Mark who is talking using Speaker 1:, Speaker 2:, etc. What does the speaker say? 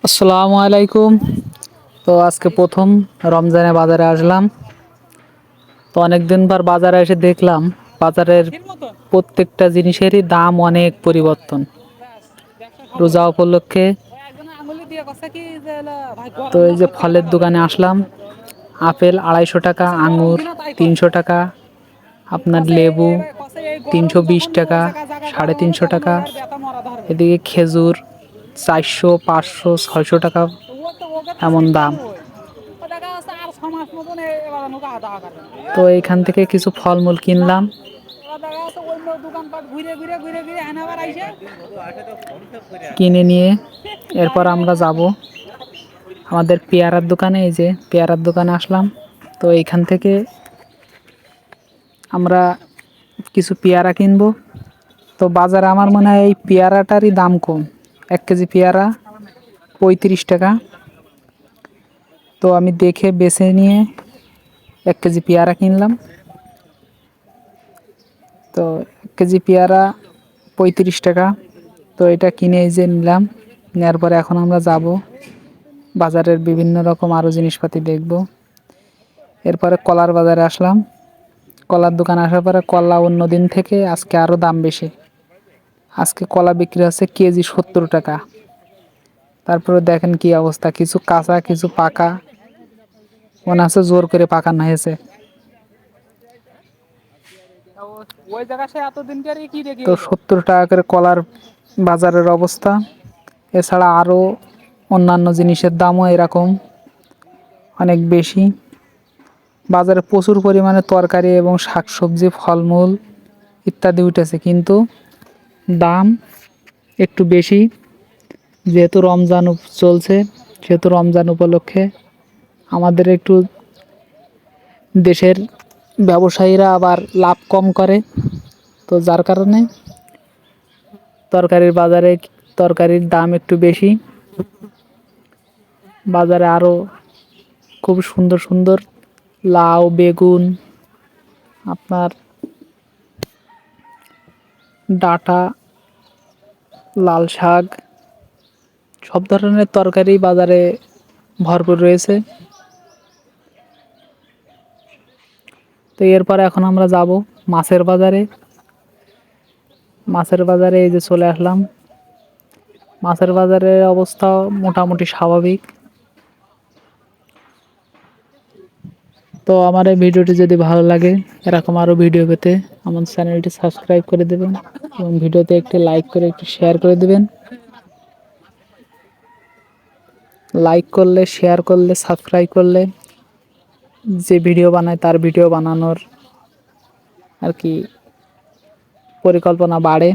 Speaker 1: আসসালামু আলাইকুম। তো আজকে প্রথম রমজানে বাজারে আসলাম। তো অনেকদিন পর বাজারে এসে দেখলাম বাজারের প্রত্যেকটা জিনিসেরই দাম অনেক পরিবর্তন। রোজা উপলক্ষে তো এই যে ফলের দোকানে আসলাম, আপেল 250 টাকা, আঙ্গুর 300 টাকা, আপনার লেবু 320 টাকা, 350 টাকা, এদিকে খেজুর 400, 500, 600 টাকা এমন দাম। তো এইখান থেকে কিছু ফলমূল কিনলাম। কিনে নিয়ে এরপর আমরা যাব আমাদের পেয়ারার দোকানে। এই যে পেয়ারার দোকানে আসলাম। তো এইখান থেকে আমরা কিছু পেয়ারা কিনবো। তো বাজারে আমার মনে হয় এই পেয়ারাটারই দাম কম। 1 কেজি পেয়ারা 35 টাকা। তো আমি দেখে বেছে নিয়ে 1 কেজি পেয়ারা কিনলাম। তো 1 কেজি পেয়ারা 35 টাকা। তো এটা কিনে এই যে নিলাম। নেওয়ার পরে এখন আমরা যাব বাজারের বিভিন্ন রকম আরও জিনিসপাতি দেখব। এরপরে কলার বাজারে আসলাম। কলার দোকানে আসার পরে কলা অন্য দিন থেকে আজকে আরও দাম বেশি। আজকে কলা বিক্রি হচ্ছে কেজি 70 টাকা। তারপরে দেখেন কি অবস্থা, কিছু কাঁচা কিছু পাকা, মনে হচ্ছে জোর করে পাকানো হয়েছে। তো 70 টাকা করে কলার বাজারের অবস্থা। এছাড়া আরও অন্যান্য জিনিসের দামও এরকম অনেক বেশি। বাজারে প্রচুর পরিমাণে তরকারি এবং শাকসবজি, ফলমূল ইত্যাদি উঠেছে, কিন্তু দাম একটু বেশি। যেহেতু রমজান চলছে, সেহেতু রমজান উপলক্ষে আমাদের একটু দেশের ব্যবসায়ীরা আবার লাভ কম করে। তো যার কারণে তরকারির দাম একটু বেশি। বাজারে আরও খুব সুন্দর সুন্দর লাউ, বেগুন, আপনার ডাঁটা, লাল শাক, সব ধরনের তরকারি বাজারে ভরপুর রয়েছে। তো এরপর এখন আমরা যাব মাছের বাজারে। মাছের বাজারে এই যে চলে আসলাম। মাছের বাজারের অবস্থা মোটামুটি স্বাভাবিক। তো আমার এই ভিডিওটি যদি ভালো লাগে, এরকম আরও ভিডিও পেতে আমার চ্যানেলটি সাবস্ক্রাইব করে দেবেন এবং ভিডিওতে একটি লাইক করে একটি শেয়ার করে দেবেন। লাইক করলে, শেয়ার করলে, সাবস্ক্রাইব করলে যে ভিডিও বানায় তার ভিডিও বানানোর আর কি পরিকল্পনা বাড়ে।